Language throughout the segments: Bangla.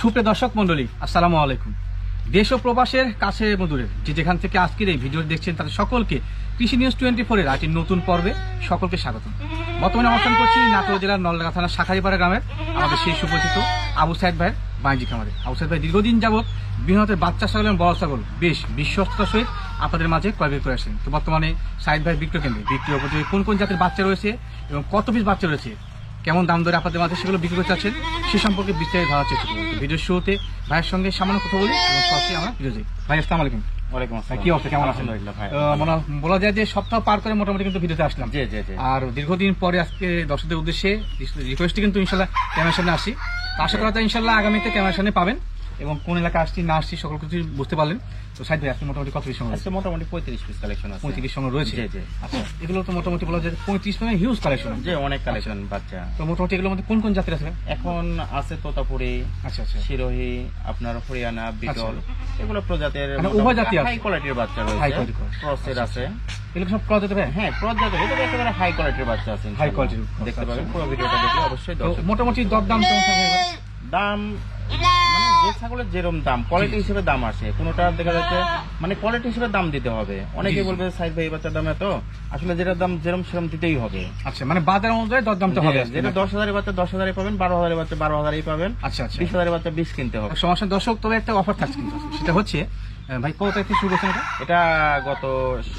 সুপ্রিয় দর্শক মন্ডলী, আসসালামু আলাইকুম। দেশ ও প্রবাসের কাছে মধুরে যে যেখান থেকে আজকের এই ভিডিও দেখছেন তাদের সকলকে কৃষি নিউজ 24 এর আজকে নতুন পর্বে সকলকে স্বাগত। বর্তমানে অবস্থান করছি নাটোর জেলার নলডাঙ্গা থানার শাখারিপাড়া গ্রামের আমাদের সেই সুপরিচিত আবু সাইদ ভাইয়ের বাণিজ্যিক খামারে। আবু সাইদ ভাই দীর্ঘদিন যাবৎ বিভিন্ন বাচ্চা ছাগল এবং বড় ছাগল বেশ বিশ্বস্ততার সহিত আপনাদের মাঝে ক্রয় বিক্রয় করে আসছেন। তো বর্তমানে সাইদ ভাই বিক্রয় কেন্দ্রে বিক্রি উপযোগী কোন কোন জাতের বাচ্চা রয়েছে এবং কত পিস বাচ্চা রয়েছে, কেমন দাম ধরে আপনাদের মাঝে সেগুলো বিক্রি করতে চাচ্ছেন সে সম্পর্কে বিস্তারিত ধারার চেষ্টা করবো। ভিডিওর শুরুতে ভাইয়ের সঙ্গে সামান্য কথা বলি এবং সরাসরি আমরা ভিডিও যাই। ভাই আসসালামু আলাইকুম। ওয়ালাইকুম আসসালাম। কি অবস্থা, কেমন আছেন? বলা যায় যে সপ্তাহ পার করে মোটামুটি কিন্তু ভিডিওতে আসলাম। আর দীর্ঘদিন পরে আজকে দর্শকদের উদ্দেশ্যে রিকোয়েস্টে কিন্তু ইনশাল্লাহ ক্যামেরার সামনে আসি। আশা করা যায় ইনশাল্লাহ আগামীতে ক্যামেরার সামনে পাবেন এবং কোন এলাকা আসছি না আসছি সকল কিছু বুঝতে পারলেন। তো সাইদ ভাই আজকে মোটামুটি কত পিস সংগ্রহ? মোটামুটি 35 পিস কালেকশন আছে। 35 সংগ্রহ রয়েছে। আচ্ছা, এগুলো তো মোটামুটি বলা যায় 35 মানে হিউজ কালেকশন। যে অনেক কালেকশন বাচ্চা। তো মোটামুটি এগুলোর মধ্যে কোন কোন জাতের আছে? এখন আছে তোতাপুরি, আচ্ছা, শিরোহী, আপনার হরিয়ানা, বিটল, এগুলো প্রজাতির উভয় জাতি আছে। হাই কোয়ালিটির বাচ্চা রয়েছে, ক্রসের আছে। এগুলো সব ক্রস হতে পারে? হ্যাঁ, ক্রস জাতের। এটা একেবারে হাই কোয়ালিটির বাচ্চা আছে। হাই কোয়ালিটির দেখতে পাবেন, পুরো ভিডিওটা দেখলে অবশ্যই দর্শক। মোটামুটি দরদাম কেমন থাকবে? দাম মানে যে ছাগলের যেরকম দাম কোয়ালিটি হিসেবে দাম আসে, কোনোটা দেখা যাচ্ছে মানে কোয়ালিটি হিসেবে দাম দিতে হবে। অনেকে বলবে সাইদ ভাই এই বাচ্চার দাম এত, আসলে যেটা দাম যেরকম সেরকম দিতেই হবে। আচ্ছা, মানে বাজার অনুযায়ী দরদামটা হবে। যেটা 10,000 বাচ্চা 10,000 পাবেন, 12,000 বাচ্চা 12,000 পাবেন। আচ্ছা, 20,000 বাচ্চা 20 কিনতে হবে। সমস্যা দর্শক, তবে একটা অফার থাকছে কিন্তু, সেটা হচ্ছে ভাই কত তারিখ থেকে শুরু করছেন এটা? গত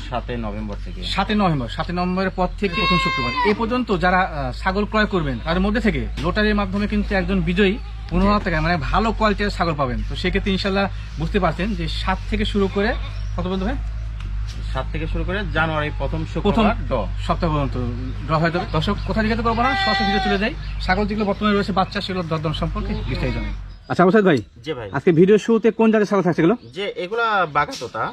7 নভেম্বর থেকে। 7 নভেম্বরের পর থেকে প্রথম শুক্রবার এ পর্যন্ত যারা ছাগল ক্রয় করবেন তার মধ্যে থেকে লটারির মাধ্যমে কিন্তু একজন বিজয়ী 15,000 টাকা মানে ভালো কোয়ালিটির ছাগল পাবেন। তো সেক্ষেত্রে ইনশাল্লাহ বুঝতে পারছেন যে 7 থেকে শুরু করে কত পর্যন্ত ভাই? 7 থেকে শুরু করে জানুয়ারি প্রথম সপ্তাহ পর্যন্ত ড্র হয়ে যাবে। দর্শক কোথায় জিজ্ঞাসা করবো না, সরাসরি ভিডিও চলে যাই। ছাগল যেগুলো বর্তমানে রয়েছে বাচ্চা, সেগুলো দরদাম সম্পর্কে বিস্তারিত জানাই। আচ্ছা আবু সাইদ ভাই, জি ভাই, আজকে ভিডিও শুরুতে কোন জাতের ছাগল থাকছে এগুলো? যে এগুলা বাগাতোতা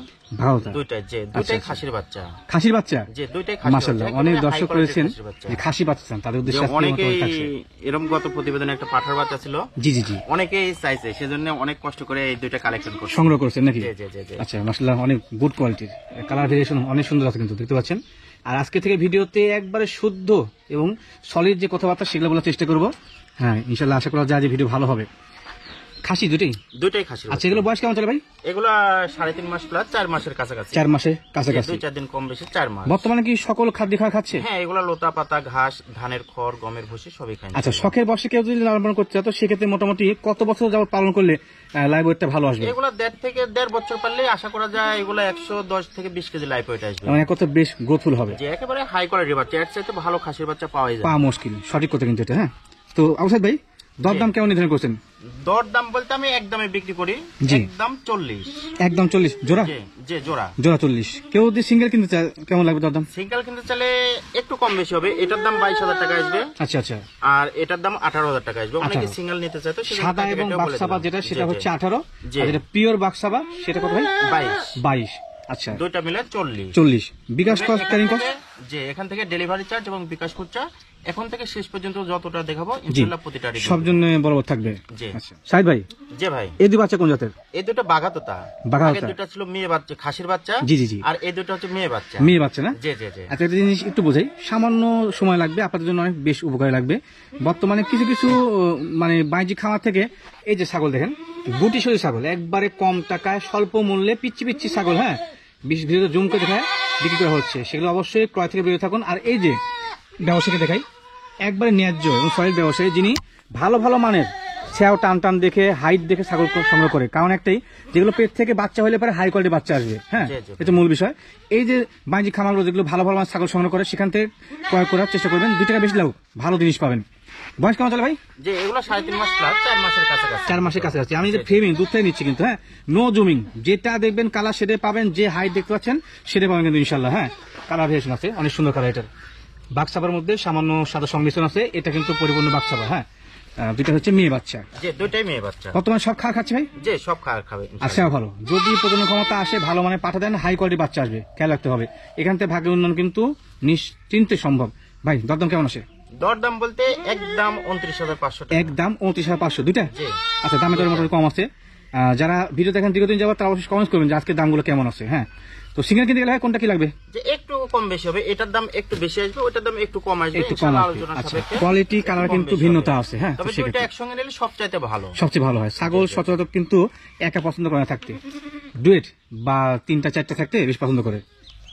দুইটাই, যে দুইটাই খাসির বাচ্চা। খাসির বাচ্চা? যে দুইটাই খাসি। মাশাআল্লাহ, অনেক দর্শক রয়েছেন যে খাসি বাচ্চা চান, তাদের উদ্দেশ্যে অনেকেই এরকম গত প্রতিবেদনে একটা পাঠার বাচ্চা ছিল। জি, অনেকেই চাইছে, সেজন্য অনেক কষ্ট করে এই দুইটা কালেকশন করছে, সংগ্রহ করেছেন নাকি? জি। আচ্ছা, মাশাআল্লাহ, অনেক গুড কোয়ালিটির, কালার ভেরিয়েশন অনেক সুন্দর আছে কিন্তু দেখতে পাচ্ছেন। আর আজকে থেকে ভিডিওতে একবারে শুদ্ধ এবং সলিড যে কথাবার্তা সেগুলো বলার চেষ্টা করব। হ্যাঁ, ইনশাআল্লাহ আশা করা যায় যে ভিডিও ভালো হবে। খাসি দুইটাই খাসি। আচ্ছা, এগুলো বয়স কেমন চলে ভাই? এগুলা 3.5 মাস প্লাস 4 মাসের কাছাকাছি। 4 মাসের কাছাকাছি, 2-4 দিন কম বেশি 4 মাস। বর্তমানে কি সকল খাদ্য খাচ্ছে? হ্যাঁ, এগুলা লতা পাতা, ঘাস, ধানের খড়, গমের ভুসি সবই খায়। আচ্ছা, শখের বয়সে কেউ যদি লালন পালন করতে চায় তো সেক্ষেত্রে মোটামুটি কত বছর যাবত পালন করলে লাইভ ওয়েটটা ভালো আসবে? এগুলা 1.5 বছর পারলে আশা করা যায় এগুলা 110 থেকে 20 কেজি লাইভ ওয়েট আসবে। মানে কত বেশ গ্রোথফুল হবে। যে একেবারে হাই কোয়ালিটির বাচ্চা, এর চাইতে ভালো খাসির বাচ্চা পাওয়া যায় পাওয়া মুশকিল, সঠিক কথা কিন্তু এটা। হ্যাঁ, তো আবু সাইদ ভাই দরদাম কেমন নির্ধারণ করছেন? দরদাম বলতে আমি একদমে বিক্রি করি, একদম 40। একদম 40 জোড়া? জি, জোড়া 40। কেউ যদি সিঙ্গেল কিনতে চায় কেমন লাগবে দরদাম? সিঙ্গেল কিনতে চাইলে একটু কম বেশি হবে। এটার দাম 22,000 টাকা আসবে। আচ্ছা। আর এটার দাম 18,000 টাকা আসবে। অনেকে সিঙ্গেল নিতে চায় তো সাদা এবং বাক্সাবা যেটা সেটা হচ্ছে 18, আর যেটা পিওর বাক্সাবা সেটা কত ভাই? 22। আচ্ছা, দুইটা মিলে 40। বিকাশ কস্ট, ক্যারিং কস্ট? যে এখান থেকে ডেলিভারি চার্জ এবং বিকাশ খুচরা এখন থেকে শেষ পর্যন্ত যতটা দেখাবো ইনশাআল্লাহ প্রতিটা সব জন্য বরাবর থাকবে। আচ্ছা সাইদ ভাই, জি ভাই, এই দুই বাচ্চা কোন জাতের? এই দুটো বাগাতোতা। আগে দুটো ছিল মেয়ে বাচ্চা, খাসির বাচ্চা। জি। আর এই দুটো হচ্ছে মেয়ে বাচ্চা। না? জি। আচ্ছা, একটা জিনিস একটু বোঝাই, সামান্য সময় লাগবে, আপনাদের জন্য অনেক বেশ উপকারী লাগবে। বর্তমানে কিছু মানে বাণিজ্যিক খামার থেকে এই যে ছাগল দেখেন, গুটি সরি ছাগল, একবারে কম টাকায় স্বল্প মূল্যে পিচ্ছি ছাগল, হ্যাঁ, ভিডিওতে জুম করে দেখায় বিক্রি করা হচ্ছে। সেগুলো অবশ্যই ক্রয় থেকে বেরিয়ে থাকুন। আর এই যে ব্যবসায়ীকে দেখাই, একবারে ন্যায্য এবং সলিড ব্যবসায়ী, যিনি ভালো মানের ছেও টান দেখে হাইট দেখে ছাগল সংগ্রহ করে। কারণ একটাই, যেগুলো পেট থেকে বাচ্চা হলে পরে হাই কোয়ালিটির বাচ্চা আসবে। হ্যাঁ, এটা মূল বিষয়। এই যে বাণিজ্যিক খামারগুলো যেগুলো ভালো মানের ছাগল সংগ্রহ করে, সেখান থেকে ক্রয় করার চেষ্টা করবেন। 2 টাকা বেশি লাভ, ভালো জিনিস পাবেন। বয়স কেমন চলে ভাই? যে এগুলো 3.5 মাস প্লাস 4 মাসের কাছাকাছি। 4 মাসের কাছাকাছি। আমি যে ফ্রেমিং দুধ থেকে নিচ্ছি কিন্তু, হ্যাঁ, নো জুমিং, যেটা দেখবেন কালার সেটাই পাবেন, যে হাইট দেখতে পাচ্ছেন সেটাই পাবেন কিন্তু ইনশাল্লাহ। হ্যাঁ, কালার ভেরিয়েশন আছে, অনেক সুন্দর কালার। এটার বাক্সাবার মধ্যে সামান্য সাদা সংমিশ্রণ আছে, এটা কিন্তু পরিপূর্ণ বাক্সাবা। হ্যাঁ, দুইটা হচ্ছে মেয়ে বাচ্চা। যে দুইটাই মেয়ে বাচ্চা। বর্তমানে সব খাচ্ছে ভাই? যে সব খাবে। আচ্ছা, ভালো। যদি প্রজনন ক্ষমতা আসে, ভালো মানে পাঠা দেন, হাই কোয়ালিটি বাচ্চা আসবে, খেয়াল রাখতে হবে। এখান থেকে ভাগ্যের উন্নয়ন কিন্তু নিশ্চিন্তে সম্ভব। ভাই দরদাম কেমন আসে? দরদাম বলতে একদম 29,500 টাকা। একদম 29,500 দুইটা? আচ্ছা, দামে তো মোটামুটি কম আছে। যারা ভিডিও দেখেন দীর্ঘদিন যাবত তারা অবশ্যই কমেন্ট করবেন যে আজকে দামগুলো কেমন আছে। হ্যাঁ, তো সিঙ্গেল কিনতে গেলে কোনটা কি লাগবে? যে একটু কম বেশি হবে, এটার দাম একটু বেশি আসবে, ওটার দাম একটু কম আসবে, একটু কম ইনশাআল্লাহ আসবে। আলোচনা আচ্ছা, সাপেক্ষে কোয়ালিটি কালার কম কিন্তু বেশি ভিন্নতা হবে। আছে। হ্যাঁ, তো তবে দুইটা সেক্ষেত্রে একসঙ্গে নিলে সবচাইতে ভালো। সবচেয়ে ভালো হয়। ছাগল সচরাচর কিন্তু একা পছন্দ করে না থাকতে, ডুয়েট বা 3টা 4টা থাকতে বেশ পছন্দ করে।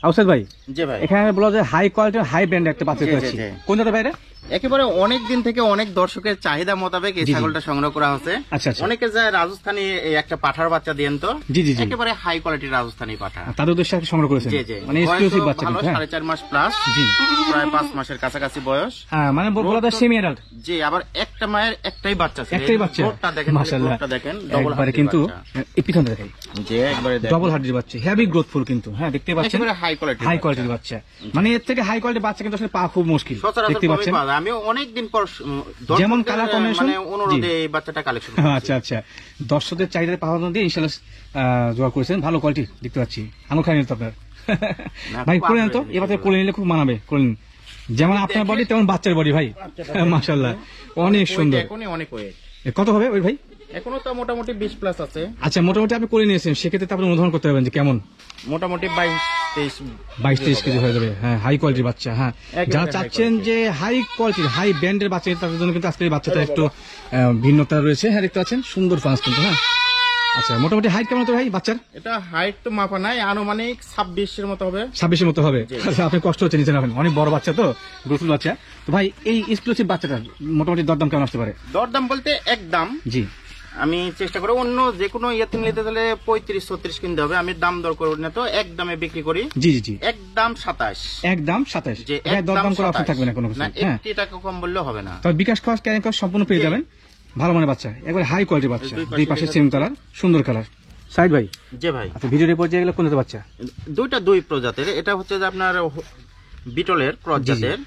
আউসাদ ভাই, জি ভাই, এখানে বলা যায় হাই কোয়ালিটির হাই ব্র্যান্ড একটা বাচ্চা জি, জি, পাচ্ছি, জি। কোন জাতের ভাইরা? একেবারে অনেক দিন থেকে অনেক দর্শকের চাহিদা মোতাবেক এই জি, জি। ছাগলটা সংগ্রহ করা হচ্ছে। আচ্ছা, আচ্ছা। অনেকে যায় রাজস্থানী এই একটা পাঠার বাচ্চা দেন তো, জি, জি, জি। একেবারে হাই কোয়ালিটির রাজস্থানী পাঠা। তাদের উদ্দেশ্যে একটা সংগ্রহ করেছেন, জি, জি। মানে বয়সও এক্সক্লুসিভ বাচ্চা ভালো, কিন্তু। হ্যাঁ, 4.5 মাস প্লাস, জি। প্রায় 5 মাসের কাছাকাছি বয়স। হ্যাঁ, মানে বলা যায় সেমি অ্যাডাল্ট। জি, আবার একটা মায়ের একটাই বাচ্চা ছিল। একটাই বাচ্চা, গোটটা দেখেন, মাশাআল্লাহ। গোটটা দেখেন, ডবল একবারে হাড্ডির কিন্তু বাচ্চা। এই পিছনে দেখাই, জি, একবারে দেখেন, ডবল হার্ডির বাচ্চা, হেভি গ্রোথফুল কিন্তু। হ্যাঁ, দেখতে পাচ্ছেন, একেবারে হাই কোয়ালিটি, হাই কোয়ালিটির বাচ্চা। মানে এর থেকে হাই কোয়ালিটির বাচ্চা কিন্তু আসলে পাওয়া খুব মুশকিল, সচরাচর দেখতে কমই পাচ্ছেন। পাওয়া যায়। আমি অনেকদিন পর যেমন দর্শকদের, কালার কম্বিনেশন, মানে অনুরোধে জি। এই বাচ্চাটা কালেকশন আচ্ছা, আচ্ছা, দর্শকদের চাহিদা পাওয়া দিয়ে ইনশাল্লাহ জোগাড় করেছেন। ভালো কোয়ালিটি দেখতে পাচ্ছি, আঙুল খাই নিত আপনার। ভাই খুব করে নেন তো, আগ্রহী এবার কোলে নিলে খুব মানাবে। করে নিন, যেমন আপনার বডি তেমন বাচ্চার বডি ভাই, মাশাআল্লাহ, অনেক সুন্দর। এখনই অনেক ওয়েট, কত হবে ওই ভাই? এখনো তো মোটামুটি 20 প্লাস আছে। আচ্ছা, মোটামুটি আপনি করে নিয়েছেন, সেক্ষেত্রে তো আপনি অনুধাবন করতে পারবেন যে কেমন। মোটামুটি 22-23 22-23 কেজি হয়ে যাবে। হ্যাঁ, হাই কোয়ালিটির বাচ্চা। হ্যাঁ, একেবারে যারা high চাচ্ছেন যে হাই কোয়ালিটির হাই ব্র্যান্ডের বাচ্চা, তাদের জন্য কিন্তু আজকে এই বাচ্চাটা একটু ভিন্নতা রয়েছে। হ্যাঁ, দেখতে পাচ্ছেন, সুন্দর ফাঁস কিন্তু। হ্যাঁ, আচ্ছা, মোটামুটি হাইট কেমন তো ভাই বাচ্চার? এটা হাইট তো মাপা নাই, আনুমানিক 26 এর মতো হবে। 26-এর মতো হবে। আচ্ছা, আপনি কষ্ট হচ্ছে নিচে রাখেন, অনেক বড় বাচ্চা তো, গ্রোথফুল বাচ্চা। তো ভাই, এই এক্সক্লুসিভ বাচ্চাটার মোটামুটি দরদাম কেমন আসতে পারে? দরদাম বলতে একদম জি, আমি চেষ্টা করি অন্য যে কোনো ইয়েতে নিতে গেলে 35-36 কিনতে হবে। আমি দাম দর করি না তো, একদমে বিক্রি করি। জি, জি, জি, একদম 27। একদম 27। যে হ্যাঁ, একদম দরদাম করে অপশন 27 থাকবে না কোনো কিছু। না, হ্যাঁ, 1 টাকা কম বললেও হবে না। তবে বিকাশ খরচ ক্যারিং খরচ সম্পূর্ণ পেয়ে যাবেন। ভালো মানের বাচ্চা, একবার হাই কোয়ালিটির বাচ্চা, দুই পাশে দুই পাশে দেখা সেম কালার, সুন্দর কালার। সাইড ভাই, যে ভাই, আচ্ছা, ভিডিওর এই পর্যায়ে গেলে কোন জাতের বাচ্চা? দুই প্রজাতির। এটা হচ্ছে যে আপনার বিটলের ক্রস জি, জি। জাতের,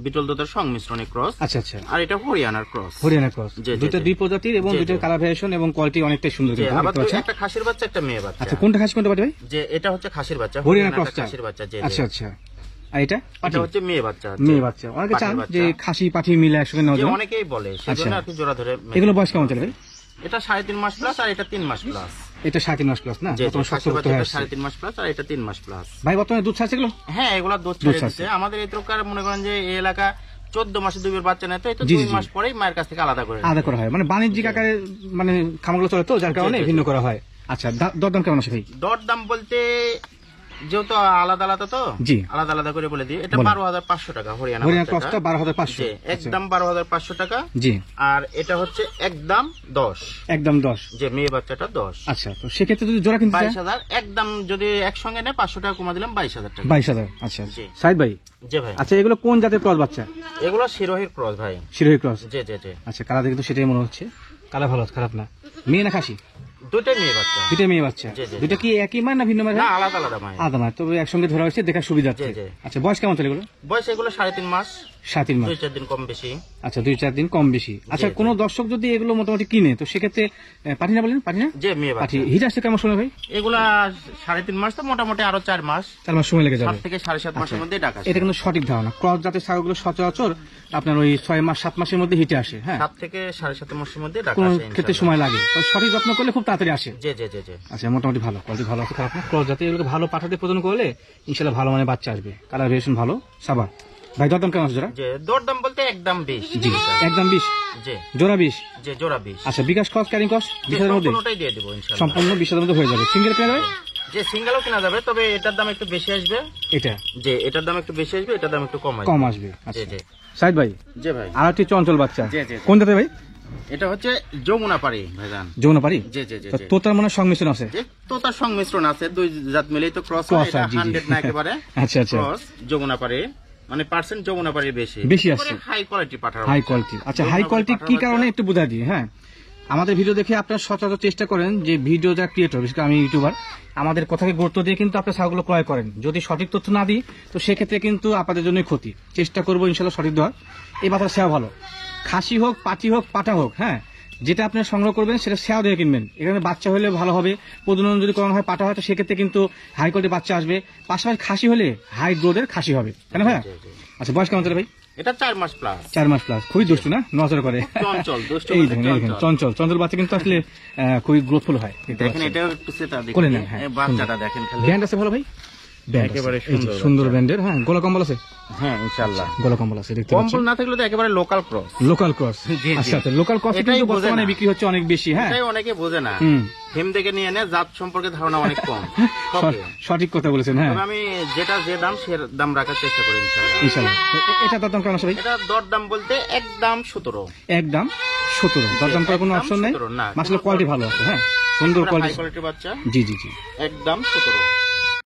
বিটল দুধের সংমিশ্রণে ক্রস, আচ্ছা, আচ্ছা, আর এটা হরিয়ানার ক্রস। হরিয়ানা ক্রস। জি, জি, দুইটা জি। দুই প্রজাতির এবং জি, জি। দুইটার কালার ভ্যারিয়েশন এবং কোয়ালিটি অনেকটাই সুন্দর যে কিন্তু, আবার দেখতে পাচ্ছেন। একটা খাসির বাচ্চা, একটা মেয়ে বাচ্চা। আচ্ছা, কোনটা খাসি কোনটা বাচ্চা ভাই? যে এটা হচ্ছে খাসির বাচ্চা, হরিয়ানা হরিয়ানাটা ক্রসটা? খাসির বাচ্চা। জি, জি। আচ্ছা, আচ্ছা, আর এটা এটা হচ্ছে মেয়ে বাচ্চা। মেয়ে বাচ্চা। অনেকে চান পাখির যে বাচ্চা। খাসি পাঠি মিলে একসঙ্গে নেওয়া যে যায়। অনেকেই বলে, আচ্ছা। সেজন্য আর কি জোড়া ধরে মেয়ে। এগুলো বয়স কেমন চলে ভাই? এটা 3.5 মাস প্লাস, আর এটা 3 মাস প্লাস। এটা 3.5 মাস প্লাস না? যে বর্তমানে খাসির শক্ত বাচ্চা হয়ে এটা আসছে। 3.5 মাস প্লাস, আর এটা 3 মাস প্লাস। ভাই, বর্তমানে দুধ ছাড়ছে এগুলো? হ্যাঁ, এগুলা দুধ দুধ ছেড়ে ছাড়ছে। দিচ্ছে। আমাদের এই প্রকার মনে করেন যে এই এলাকা 14 মাসে দুইবার বাচ্চা নেয়, তো এই তো জি, 2 জি। মাস পরেই মায়ের কাছ থেকে আলাদা করে আলাদা করা হয়, মানে বাণিজ্যিক আকারে মানে খামারগুলো চলে তো, যার কারণে জি, জি। ভিন্ন করা হয়। আচ্ছা, দরদাম কেমন আছে ভাই? দর দাম বলতে যেহেতু আলাদা আলাদা তো, জি। আলাদা আলাদা করে বলে দিই। এটা বলেন। 12,500 টাকা হরিয়ানা হরিয়ানা বাচ্চাটা। ক্রসটা 12,500। জি, একদম 12,500 টাকা। জি, আর এটা হচ্ছে একদম 10। একদম 10। যে মেয়ে বাচ্চাটা 10। আচ্ছা, তো সেক্ষেত্রে যদি জোড়া কিনতে চায় 22,000 একদম, যদি একসঙ্গে নেয় 500 টাকা কমা দিলাম, 22,000 টাকা। 22,000। আচ্ছা, জি। সাইদ ভাই, জি ভাই, আচ্ছা, এগুলো কোন জাতের ক্রস বাচ্চা? এগুলো শিরোহির ক্রস ভাই। শিরোহী ক্রস। জি, জি, জি। আচ্ছা, কালার দেখে তো সেটাই মনে হচ্ছে। কালার ভালো, খারাপ না। মেয়ে না খাসি? দুইটাই মেয়ে বাচ্চা। দুইটা মেয়ে বাচ্চা। জি, জি, জি। দুইটা কি একই মার না ভিন্ন মার? না, আলাদা আলাদা মায়ের। আলাদা মার, তবে একসঙ্গে ধরা হয়েছে, দেখার সুবিধা আছে। জি, জি। আচ্ছা, বয়স কেমন চলে এগুলো? বয়স এগুলো 3.5 মাস, 7 মাস। 2-4 দিন কম বেশি। আচ্ছা, 2-4 দিন কম বেশি। আচ্ছা, জি। কোনো দর্শক যদি এগুলো মোটামুটি কিনে, তো সেক্ষেত্রে পাঠি না বলেন, পাঠি না যে মেয়ে পাঠি বাচ্চা। হিট আসছে কেমন সময় ভাই? এগুলা 3.5 মাস, তো মোটামুটি আরো 4 মাস, 4 মাস সময় লেগে যাবে। 7 থেকে 7.5 মাসের মধ্যে ডাকা। এটা কিন্তু সঠিক ধারণা। ক্রস জাতের ছাগলগুলো সচরাচর আপনার ওই 6 মাস 7 মাসের মধ্যে হিটে আসে। হ্যাঁ, 7 থেকে 7.5 মাসের মধ্যে ডাকা কোন আসে ক্ষেত্রে ইনশাআল্লাহ। সময় লাগে, তো সঠিক যত্ন করলে খুব তাড়াতাড়ি আসে। জি, জি, জি, জি। আচ্ছা, মোটামুটি ভালো, কোয়ালিটি ভালো আছে, খারাপ না। ক্রস জাতে এগুলোকে ভালো পাঠাতে প্রদান করলে ইনশাল্লাহ ভালো মানে বাচ্চা আসবে। কালার ভেরিয়েশন ভালো। সাবা ভাই, দরদাম কেমন আছে জোড়া? যে দরদাম বলতে একদম 20। জি, একদম 20। জি, জোড়া 20। যে জোড়া 20। আচ্ছা, বিকাশ খরচ ক্যারিং কস্ট 20,000 মধ্যে? কোনটাই দিয়ে দেব ইনশাআল্লাহ। সম্পূর্ণ 20,000 মধ্যে হয়ে যাবে। সিঙ্গেল কেনা যাবে? যে সিঙ্গেলও কিনা যাবে, তবে এটার দাম একটু বেশি আসবে। এটা যে এটার দাম একটু বেশি আসবে, এটার দাম একটু কম আসবে। কম আসবে। জি, আচ্ছা, জি। সাইদ ভাই, জি ভাই, আর একটি চঞ্চল বাচ্চা, জি, জি, জি। কোন জাতের ভাই? এটা হচ্ছে যমুনা পাড়ি ভাইজান। যমুনা পারি? জি, জি, জি, জি। তো তার মানে সংমিশ্রণ আছে। যে তো তার সংমিশ্রণ আছে, দুই জাত মিলেই তো ক্রস Cross হয়। এটা হয়, জি, জি। 100 না একেবারে। আচ্ছা, আচ্ছা। ক্রস যমুনা পাড়ি, মানে পার্সেন্ট যমুনা পাড়ি বেশি। বেশি আসছে। হাই কোয়ালিটি পাঠার। High quality. আচ্ছা, হাই কোয়ালিটি কি কারণে একটু বোঝাই দিই। হ্যাঁ, আমাদের ভিডিও দেখে আপনারা সচরাচর চেষ্টা করেন যে ভিডিও যা ক্রিয়েটর, বিশেষ করে আমি ইউটিউবার, আমাদের কথাকে গুরুত্ব দিয়ে কিন্তু আপনার ছাগলগুলো ক্রয় করেন। যদি সঠিক তথ্য না দিই, তো সেক্ষেত্রে কিন্তু আপনাদের জন্যই ক্ষতি। চেষ্টা করবো ইনশাল্লাহ সঠিক দেওয়ার। এই বাচ্চার সেবা ভালো, খাসি হোক, পাটি হোক, পাটা হোক। হ্যাঁ, যেটা আপনি সংগ্রহ করবেন সেটা সেও দিয়ে কিনবেন। এখানে বাচ্চা হলে ভালো হবে, প্রজনন যদি করানো হয় পাটা হয়, তো সেক্ষেত্রে কিন্তু হাই কোয়ালিটির বাচ্চা আসবে। পাশাপাশি খাসি হলে হাই গ্রোথের খাসি হবে, তাই না ভাইয়া? আচ্ছা, বয়স কেমন চলে ভাই? এটা 4 মাস প্লাস। 4 মাস প্লাস, খুবই দুষ্টু না, নজর করে। চঞ্চল, দুষ্টু এই বলতে দেখেন, এই দেখেন, চঞ্চল। চঞ্চল চঞ্চল বাচ্চা কিন্তু আসলে খুবই গ্রোথফুল হয়। দেখেন এটা একটু সেটা দেখেন, করে নেন, হ্যাঁ, এই বাচ্চাটা দেখেন খালি। ব্যান্ড আছে ভালো ভাই, ব্যান্ড একেবারে আছে, এই যে সুন্দর সুন্দর বাচ্চা। ব্যান্ডের, হ্যাঁ, গলা কম্বল আছে, হ্যাঁ ইনশাআল্লাহ। গলা কম্বল আছে, দেখতে কম্বল পাচ্ছেন। না থাকলে তো একেবারে লোকাল ক্রস। লোকাল ক্রস, জি, জি। আচ্ছা আচ্ছা, লোকাল ক্রস এটাই কিন্তু বোঝে বর্তমানে না। বিক্রি হচ্ছে অনেক বেশি, হ্যাঁ। এটাই অনেকে বোঝে না, হুম, হেম দেখে নিয়ে নেয়, জাত সম্পর্কে ধারণা অনেক কম। শখে। সঠিক কথা বলেছেন, হ্যাঁ, তবে আমি যেটা যে দাম সে দাম রাখার চেষ্টা করি ইনশাআল্লাহ। ইনশাআল্লাহ। এটা দরদাম কেমন আছে ভাই? এটা দর দাম বলতে একদম 17। একদম 17, দরদাম করার কোনো একদম অপশন নেই, 17 না, মাসলে কোনো কোয়ালিটি ভালো আছে, হ্যাঁ, সুন্দর হাই কোয়ালিটি, কোয়ালিটির বাচ্চা, জি জি জি। একদম 17।